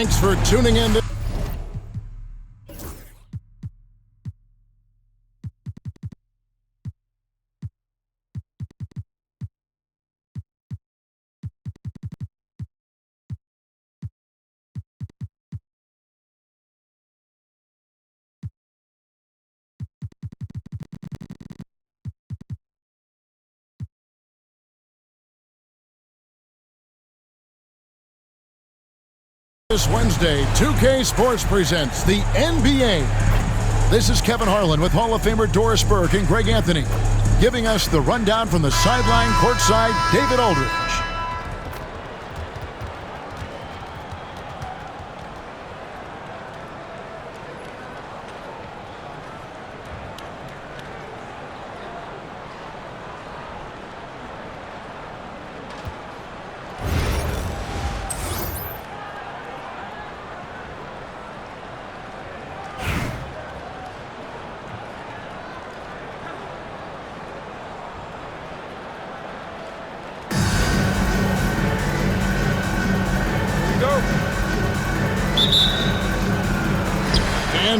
Thanks for tuning in. This Wednesday, 2K Sports presents the NBA. This is Kevin Harlan with Hall of Famer Doris Burke and Greg Anthony, giving us the rundown from the sideline courtside, David Aldridge.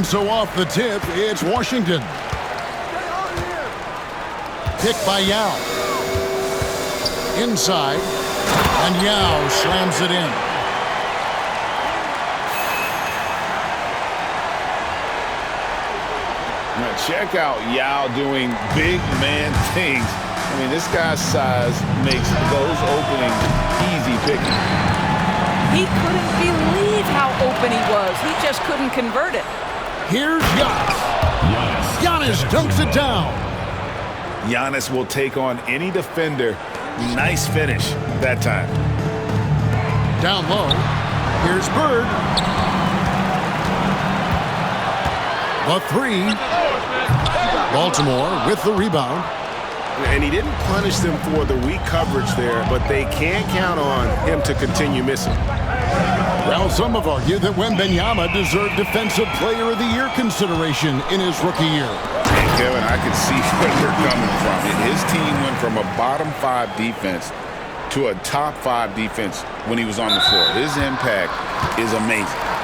And so off the tip, it's Washington. Pick by Yao. Inside, and Yao slams it in. Now check out Yao doing big man things. I mean, this guy's size makes those openings easy picking. He couldn't believe how open he was. He just couldn't convert it. Here's Giannis. Giannis dunks it down. Giannis will take on any defender. Nice finish that time. Down low. Here's Bird. The three. Baltimore with the rebound. And he didn't punish them for the weak coverage there, but they can't count on him to continue missing. Well, some have argued that Wembanyama deserved Defensive Player of the Year consideration in his rookie year. And Kevin, I can see where you're coming from. His team went from a bottom five defense to a top five defense when he was on the floor. His impact is amazing.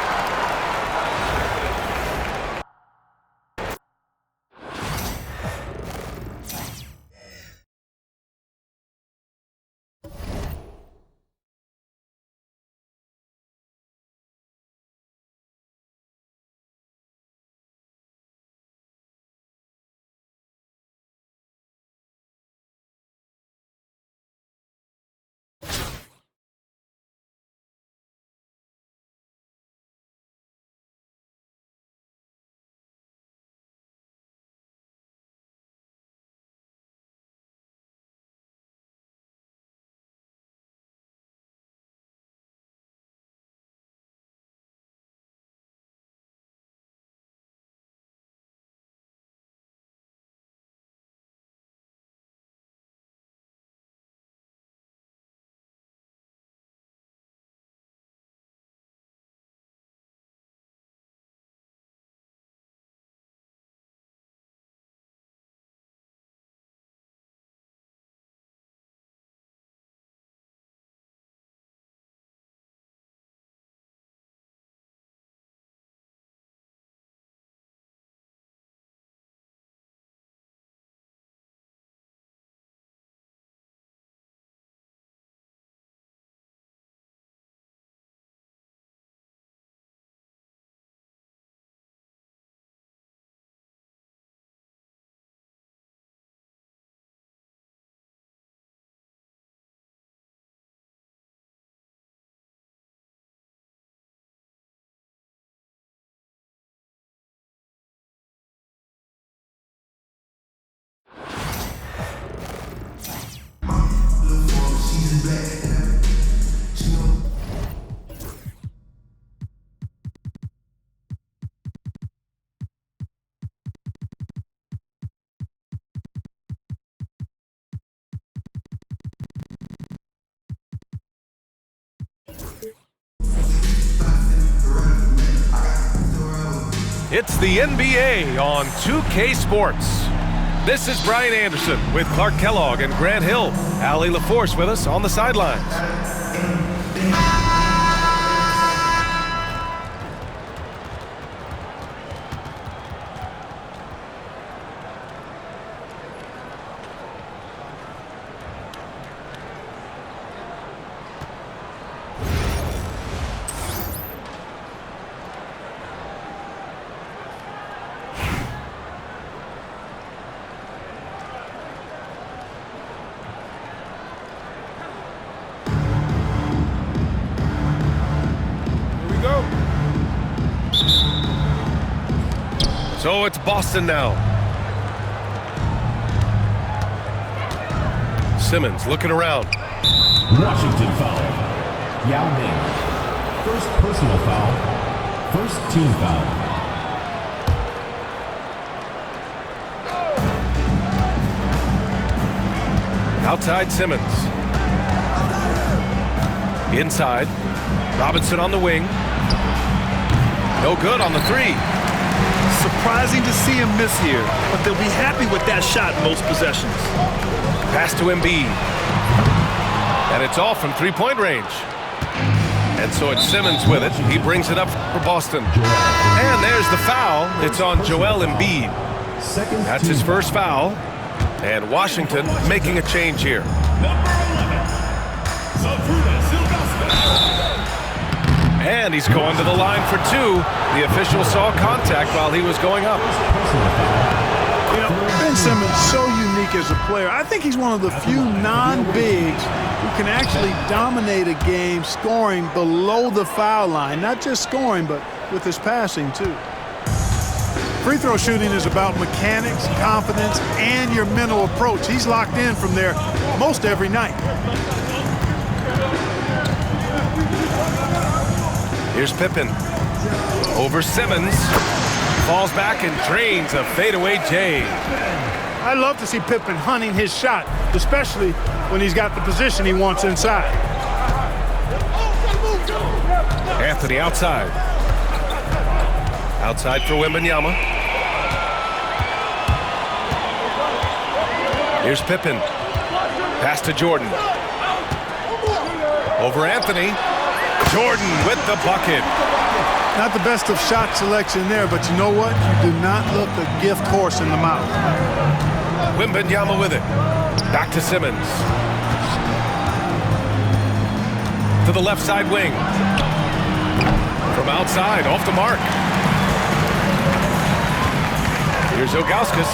It's the NBA on 2K Sports. This is Brian Anderson with Clark Kellogg and Grant Hill. Allie LaForce with us on the sidelines. So it's Boston now. Simmons looking around. Washington foul. Yao Ming. First personal foul. First team foul. Outside Simmons. Inside. Robinson on the wing. No good on the three. Surprising to see him miss here, but they'll be happy with that shot most possessions. Pass to Embiid. And it's all from three-point range. And so it's Simmons with it. He brings it up for Boston. And there's the foul. It's on Joel Embiid. That's his first foul. And Washington making a change here. And he's going to the line for two. The official saw contact while he was going up. You know, Ben Simmons so unique as a player. I think he's one of the few non-bigs who can actually dominate a game scoring below the foul line. Not just scoring, but with his passing, too. Free throw shooting is about mechanics, confidence, and your mental approach. He's locked in from there most every night. Here's Pippen. Over Simmons. Falls back and drains a fadeaway J. I love to see Pippen hunting his shot, especially when he's got the position he wants inside. Anthony outside. Outside for Wembanyama. Here's Pippen. Pass to Jordan. Over Anthony. Jordan with the bucket. Not the best of shot selection there, but you know what? You do not look a gift horse in the mouth. Wembanyama with it. Back to Simmons. To the left side wing. From outside, off the mark. Here's Ilgauskas.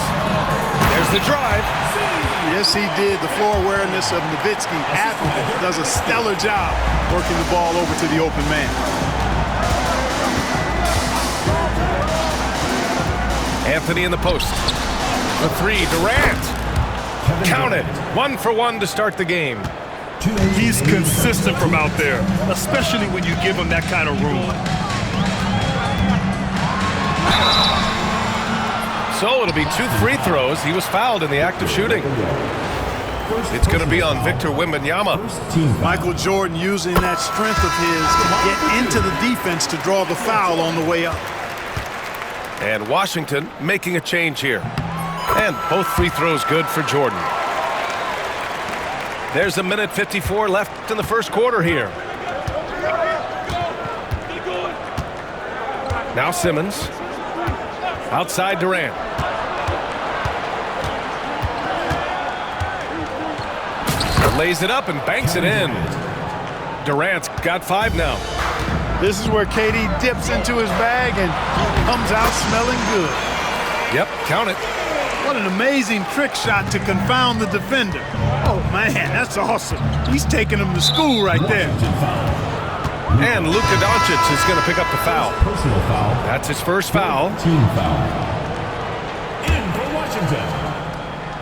There's the drive. Yes, he did. The floor awareness of Nowitzki does a stellar job working the ball over to the open man. Anthony in the post. The three, Durant. Count it. 1 for 1 to start the game. He's consistent from out there, especially when you give him that kind of room. So it'll be 2 free throws. He was fouled in the act of shooting. It's going to be on Victor Wembanyama. Michael Jordan using that strength of his to get into the defense to draw the foul on the way up. And Washington making a change here. And both free throws good for Jordan. There's 1:54 left in the first quarter here. Now Simmons. Outside Durant. Lays it up and banks it in. Durant's got 5 now. This is where KD dips into his bag and comes out smelling good. Yep, count it. What an amazing trick shot to confound the defender. Oh, man, that's awesome. He's taking him to school right there. And Luka Doncic is going to pick up the foul. Personal foul. That's his first foul. Team foul. In for Washington.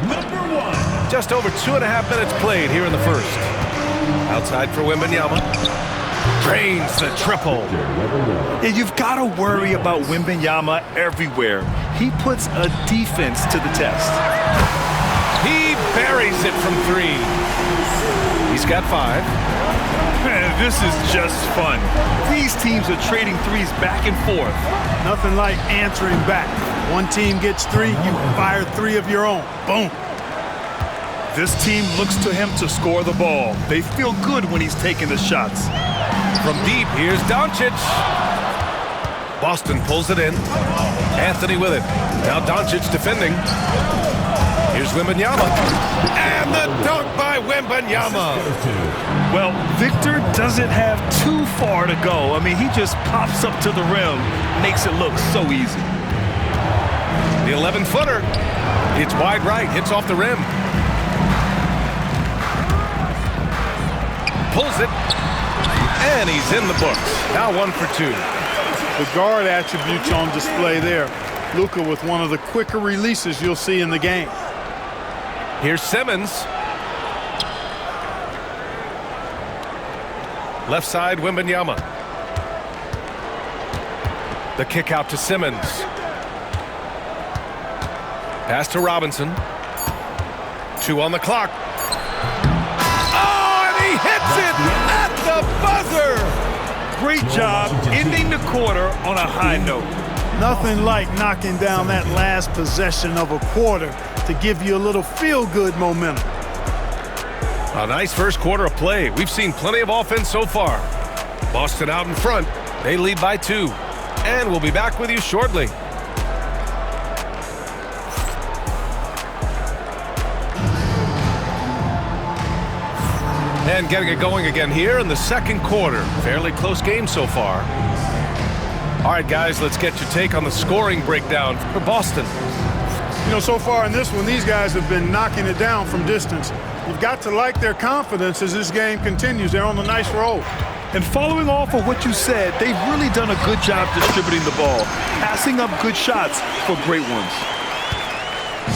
Number 1. Just over 2.5 minutes played here in the first. Outside for Wembanyama. Drains the triple. And you've got to worry about Wembanyama everywhere. He puts a defense to the test. He buries it from 3. He's got 5. Man, this is just fun. These teams are trading threes back and forth. Nothing like answering back. One team gets 3, you fire 3 of your own. Boom. This team looks to him to score the ball. They feel good when he's taking the shots. From deep, here's Doncic. Boston pulls it in. Anthony with it. Now Doncic defending. Here's Wembanyama. And the dunk by Wembanyama. Well, Victor doesn't have too far to go. I mean, he just pops up to the rim, makes it look so easy. The 11-footer. It's wide right, hits off the rim. Pulls it. And he's in the books. Now 1 for 2. The guard attributes on display there. Luka with one of the quicker releases you'll see in the game. Here's Simmons. Left side, Wembanyama. The kick out to Simmons. Pass to Robinson. 2 on the clock. Oh, and he hits it at the buzzer! Great job ending the quarter on a high note. Nothing like knocking down that last possession of a quarter to give you a little feel-good momentum. A nice first quarter of play. We've seen plenty of offense so far. Boston out in front. They lead by 2. And we'll be back with you shortly. And getting it going again here in the second quarter. Fairly close game so far. All right, guys, let's get your take on the scoring breakdown for Boston. You know, so far in this one, these guys have been knocking it down from distance. You've got to like their confidence as this game continues. They're on a nice roll. And following off of what you said, they've really done a good job distributing the ball, passing up good shots for great ones.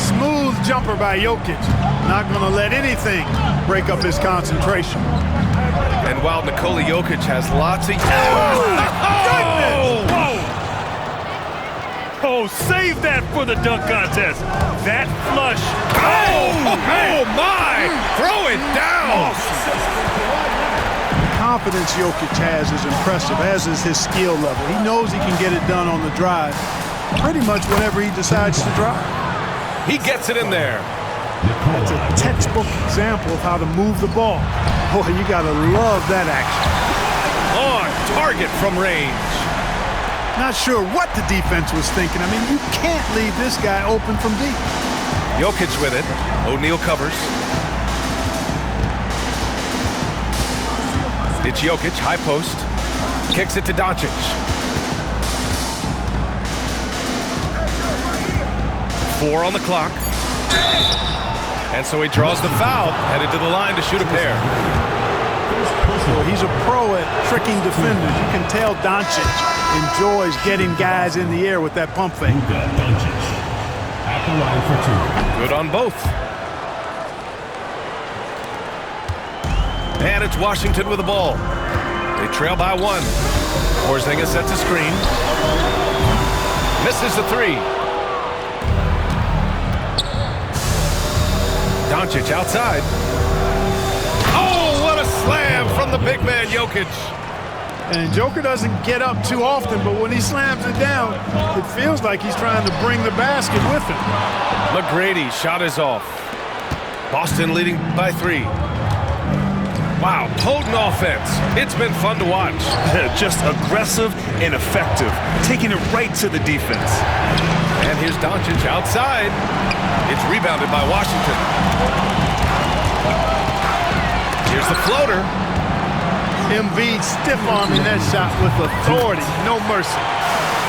Smooth jumper by Jokic. Not going to let anything break up his concentration. And while Nikola Jokic has lots of... Oh, save that for the dunk contest. That flush. Oh my! Throw it down! The confidence Jokic has is impressive, as is his skill level. He knows he can get it done on the drive pretty much whenever he decides to drive. He gets it in there. That's a textbook example of how to move the ball. Boy, you got to love that action. On target from range. Not sure what the defense was thinking. I mean, you can't leave this guy open from deep. Jokic with it. O'Neal covers. It's Jokic, high post. Kicks it to Doncic. Four on the clock. And so he draws the foul, headed to the line to shoot a pair. Well, he's a pro at tricking defenders. You can tell Doncic enjoys getting guys in the air with that pump fake. Luka Doncic at the line for 2. Good on both. And it's Washington with the ball. They trail by 1. Porzingis sets a screen. Misses the 3. Doncic outside. Oh, what a slam from the big man, Jokic. And Joker doesn't get up too often, but when he slams it down, it feels like he's trying to bring the basket with him. McGrady shot is off. Boston leading by 3. Wow, potent offense. It's been fun to watch. Just aggressive and effective, taking it right to the defense. And here's Doncic outside. It's rebounded by Washington. Here's the floater. Embiid stiff-arming that shot with authority, no mercy.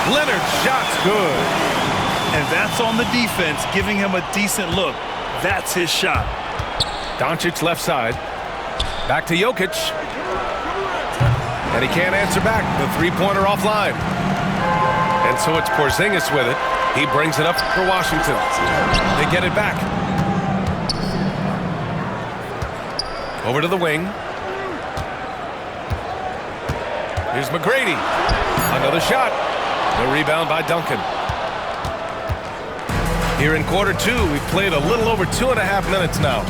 Leonard's shot's good. And that's on the defense, giving him a decent look. That's his shot. Doncic left side. Back to Jokic. And he can't answer back. The three-pointer offline. And so it's Porzingis with it. He brings it up for Washington. They get it back. Over to the wing. Here's McGrady. Another shot. The rebound by Duncan. Here in quarter 2, we've played a little over 2.5 minutes now.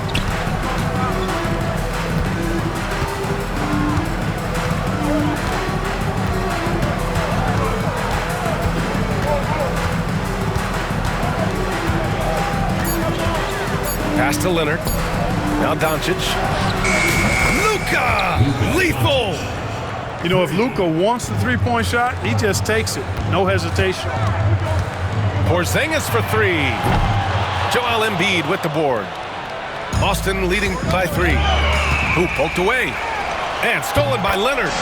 Pass to Leonard. Now Doncic. Luka! Lethal! You know, if Luka wants the three-point shot, he just takes it. No hesitation. Porzingis for 3. Joel Embiid with the board. Boston leading by 3. Who poked away. And stolen by Leonard.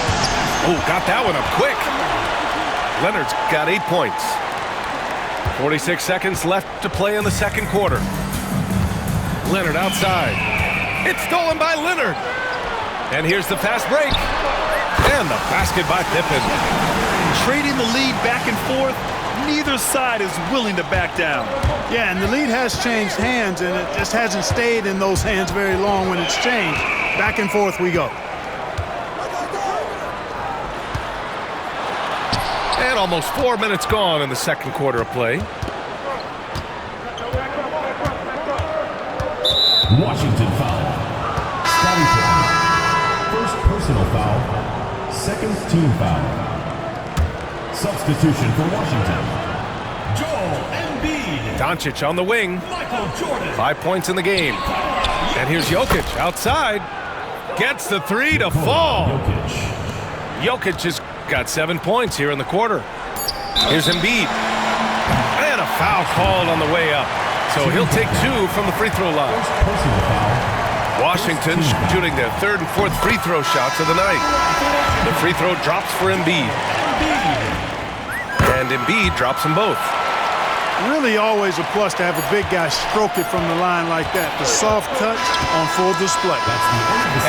Oh, got that one up quick. Leonard's got 8 points. 46 seconds left to play in the second quarter. Leonard outside. It's stolen by Leonard. And here's the fast break. And the basket by Pippen. Trading the lead back and forth, Neither side is willing to back down. Yeah, and the lead has changed hands, and it just hasn't stayed in those hands very long when it's changed. Back and forth we go. And almost 4 minutes gone in the second quarter of play. Washington foul. Scotty Pippen. First personal foul. Second team foul. Substitution for Washington. Joel Embiid. Doncic on the wing. Michael Jordan. 5 points in the game. And here's Jokic outside. Gets the three to fall. Jokic has got 7 points here in the quarter. Here's Embiid. And a foul called on the way up. So he'll take 2 from the free throw line. Personal foul. Washington shooting their third and fourth free throw shots of the night. The free throw drops for Embiid. And Embiid drops them both. Really always a plus to have a big guy stroke it from the line like that. The soft touch on full display.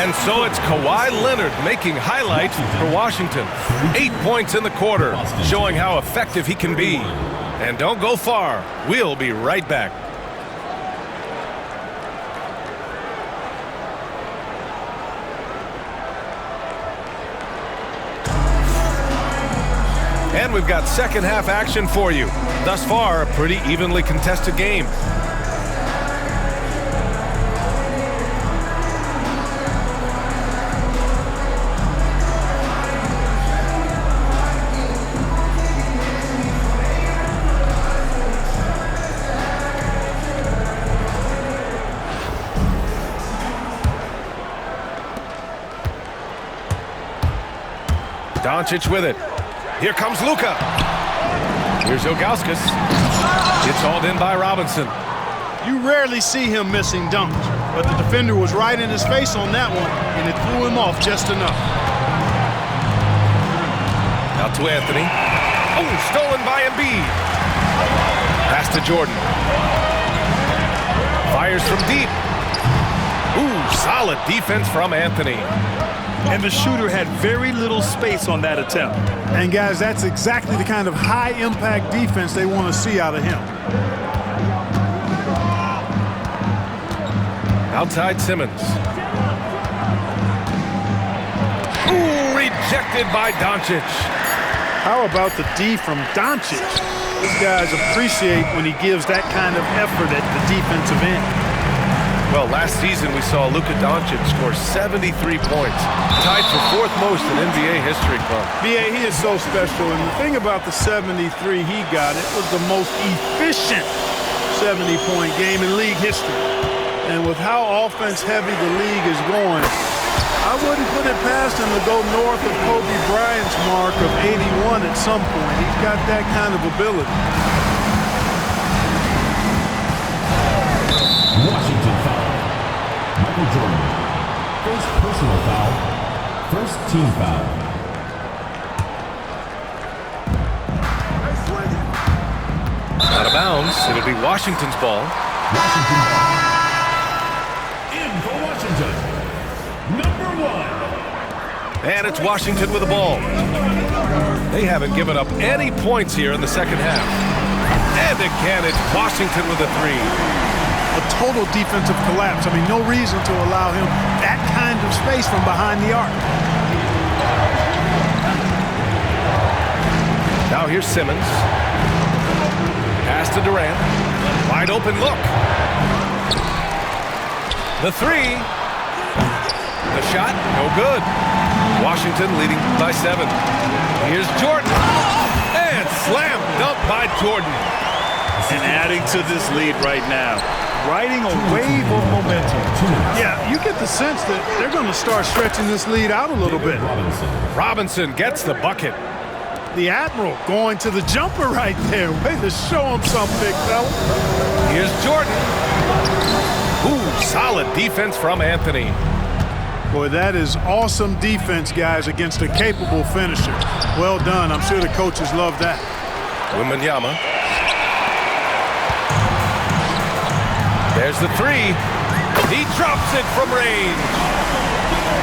And so it's Kawhi Leonard making highlights for Washington. 8 points in the quarter, showing how effective he can be. And don't go far. We'll be right back. And we've got second half action for you. Thus far, a pretty evenly contested game. Doncic with it. Here comes Luka. Here's Ilgauskas. It's hauled in by Robinson. You rarely see him missing dunks, but the defender was right in his face on that one, and it threw him off just enough. Out to Anthony. Oh, stolen by Embiid. Pass to Jordan. Fires from deep. Ooh, solid defense from Anthony. And the shooter had very little space on that attempt. And guys, that's exactly the kind of high-impact defense they want to see out of him. Outside Simmons. Ooh, rejected by Doncic. How about the D from Doncic? These guys appreciate when he gives that kind of effort at the defensive end. Well, last season we saw Luka Doncic score 73 points, tied for fourth most in NBA history, Club. B.A., he is so special, and the thing about the 73 he got, it was the most efficient 70-point game in league history. And with how offense-heavy the league is going, I wouldn't put it past him to go north of Kobe Bryant's mark of 81 at some point. He's got that kind of ability. Washington foul. Michael Jordan. First personal foul. First team foul. Out of bounds. It'll be Washington's ball. Washington ball. In for Washington. Number 1. And it's Washington with the ball. They haven't given up any points here in the second half. And again, it's Washington with a three. A total defensive collapse. I mean, no reason to allow him that kind of space from behind the arc. Now here's Simmons. Pass to Durant. Wide open look. The three. The shot, no good. Washington leading by 7. Here's Jordan. And slam dunk by Jordan. And adding to this lead right now. Riding a wave of momentum. Yeah, you get the sense that they're going to start stretching this lead out a little bit. Robinson gets the bucket. The Admiral going to the jumper right there. Way to show him some, big fella. Here's Jordan. Ooh, solid defense from Anthony. Boy, that is awesome defense, guys, against a capable finisher. Well done. I'm sure the coaches love that. Wembanyama. There's the three. He drops it from range.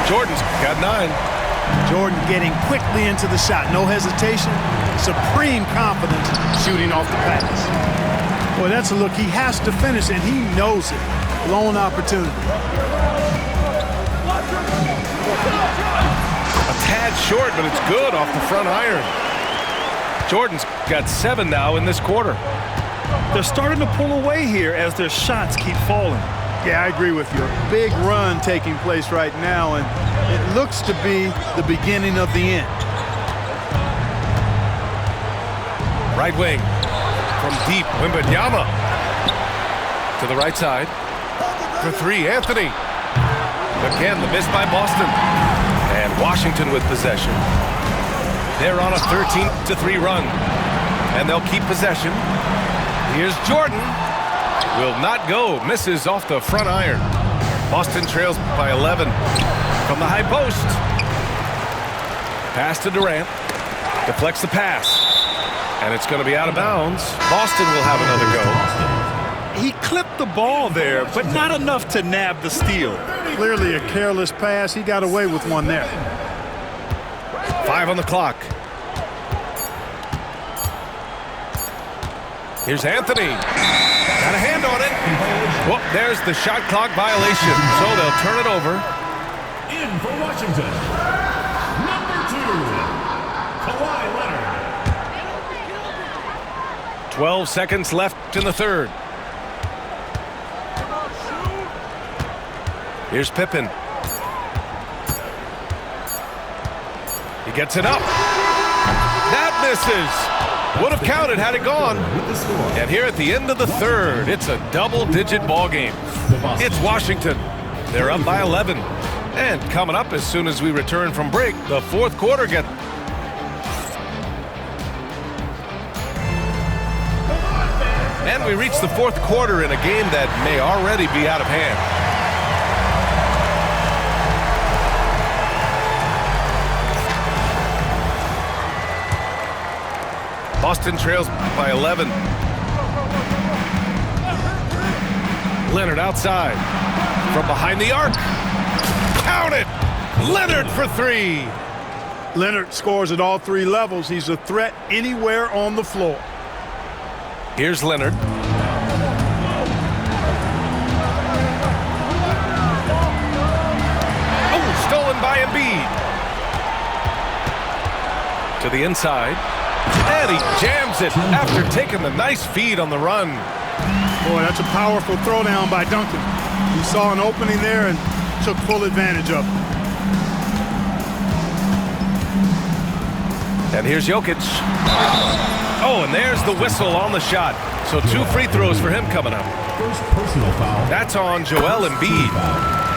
Jordan's got 9. Jordan getting quickly into the shot. No hesitation. supreme confidence shooting off the pass. Boy, that's a look he has to finish, and he knows it. Lone opportunity. A tad short, but it's good off the front iron. Jordan's got 7 now in this quarter. They're starting to pull away here as their shots keep falling. Yeah, I agree with you. A big run taking place right now, and it looks to be the beginning of the end. Right wing from deep, Wembanyama. To the right side. For 3, Anthony. Again, the miss by Boston. And Washington with possession. They're on a 13-3 run. And they'll keep possession. Here's Jordan. Will not go. Misses off the front iron. Boston trails by 11. From the high post. Pass to Durant. Deflects the pass. And it's going to be out of bounds. Boston will have another go. He clipped the ball there, but not enough to nab the steal. Clearly a careless pass. He got away with one there. 5 on the clock. Here's Anthony. Got a hand on it. Well, there's the shot clock violation. So they'll turn it over. In for Washington, number 2, Kawhi Leonard. 12 seconds left in the third. Here's Pippen. He gets it up. That misses. Would have counted had it gone. And here at the end of the third, it's a double-digit ball game. It's Washington. They're up by 11. And coming up as soon as we return from break, the fourth quarter gets. And we reach the fourth quarter in a game that may already be out of hand. Boston trails by 11. Leonard outside. From behind the arc. Count it! Leonard for 3. Leonard scores at all 3 levels. He's a threat anywhere on the floor. Here's Leonard. Oh, stolen by Embiid. To the inside. And he jams it after taking the nice feed on the run. Boy, that's a powerful throwdown by Duncan. He saw an opening there and took full advantage of it. And here's Jokic. Oh, and there's the whistle on the shot. So 2 free throws for him coming up. First personal foul. That's on Joel Embiid.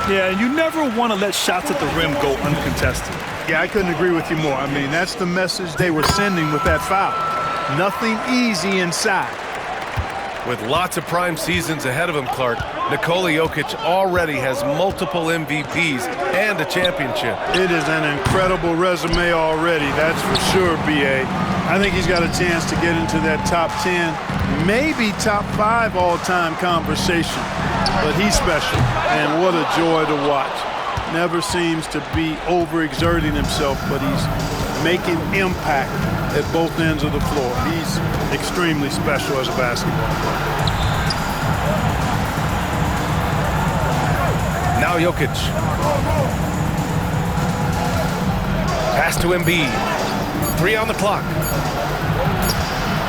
Yeah, and you never want to let shots at the rim go uncontested. Yeah, I couldn't agree with you more. I mean, that's the message they were sending with that foul. Nothing easy inside. With lots of prime seasons ahead of him, Clark, Nikola Jokic already has multiple MVPs and a championship. It is an incredible resume already, that's for sure, B.A. I think he's got a chance to get into that top 10, maybe top 5 all-time conversation. But he's special, and what a joy to watch. Never seems to be overexerting himself, but he's making impact at both ends of the floor. He's extremely special as a basketball player. Now Jokic. Pass to Embiid. 3 on the clock.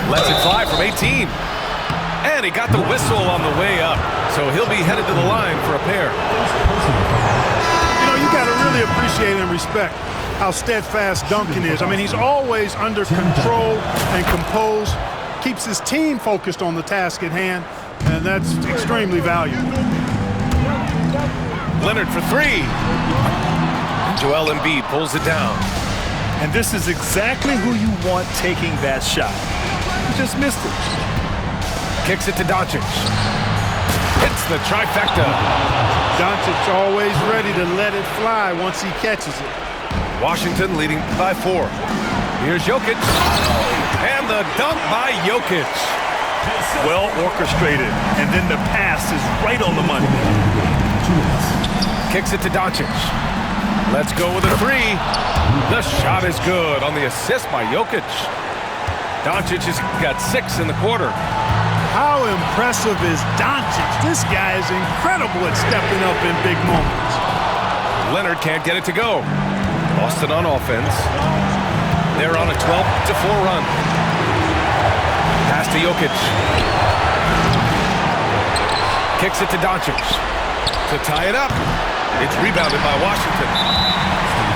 Lets it fly from 18. And he got the whistle on the way up. So he'll be headed to the line for a pair. You know, you got to really appreciate and respect how steadfast Duncan is. I mean, he's always under control and composed, keeps his team focused on the task at hand, and that's extremely valuable. Leonard for 3. Joel Embiid pulls it down. And this is exactly who you want taking that shot. He just missed it. Kicks it to Doncic. Hits the trifecta. Doncic always ready to let it fly once he catches it. Washington leading by 4. Here's Jokic. And the dunk by Jokic. Well orchestrated. And then the pass is right on the money. Kicks it to Doncic. Let's go with a 3. The shot is good on the assist by Jokic. Doncic has got 6 in the quarter. How impressive is Doncic? This guy is incredible at stepping up in big moments. Leonard can't get it to go. Boston on offense. They're on a 12-4 run. Pass to Jokic. Kicks it to Doncic to tie it up. It's rebounded by Washington.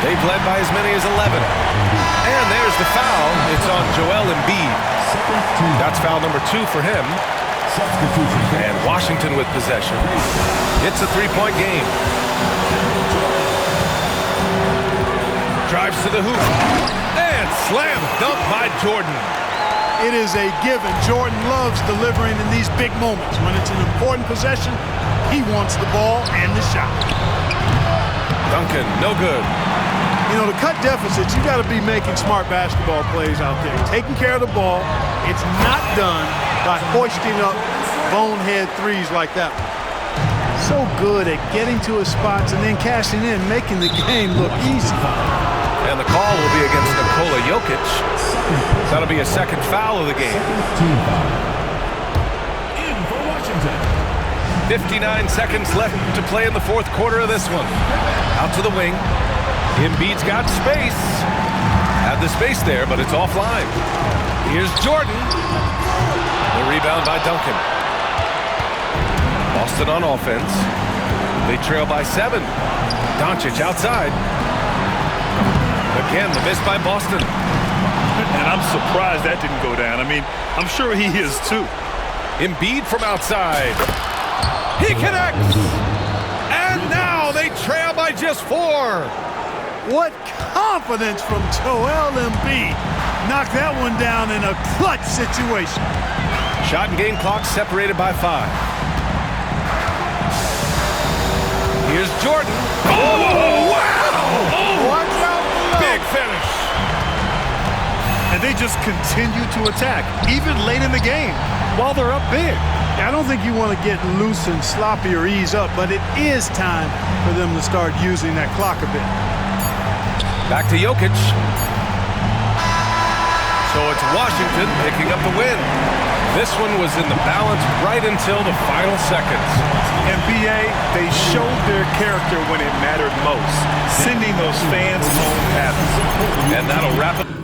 They've led by as many as 11. And there's the foul. It's on Joel Embiid. That's foul number 2 for him. And Washington with possession. It's a 3-point game. Drives to the hoop. And slam dunk by Jordan. It is a given. Jordan loves delivering in these big moments. When it's an important possession, he wants the ball and the shot. Duncan, no good. You know, to cut deficits, you got to be making smart basketball plays out there. Taking care of the ball. It's not done by hoisting up bonehead threes like that one. So good at getting to his spots and then cashing in, making the game look easy. And the call will be against Nikola Jokic. That'll be a second foul of the game. In for Washington. 59 seconds left to play in the fourth quarter of this one. Out to the wing. Embiid's got space. Had the space there, but it's offline. Here's Jordan. The rebound by Duncan. Boston on offense. They trail by 7. Doncic outside. Again, the miss by Boston. And I'm surprised that didn't go down. I mean, I'm sure he is too. Embiid from outside. He connects. And now they trail by just 4. What confidence from Joel Embiid. Knocked that one down in a clutch situation. Shot and game clock separated by 5. Here's Jordan. Oh, wow! Watch out below. Big finish. And they just continue to attack, even late in the game, while they're up big. I don't think you want to get loose and sloppy or ease up, but it is time for them to start using that clock a bit. Back to Jokic. So it's Washington picking up the win. This one was in the balance right until the final seconds. NBA, they showed their character when it mattered most, sending those fans home happy. And that'll wrap it.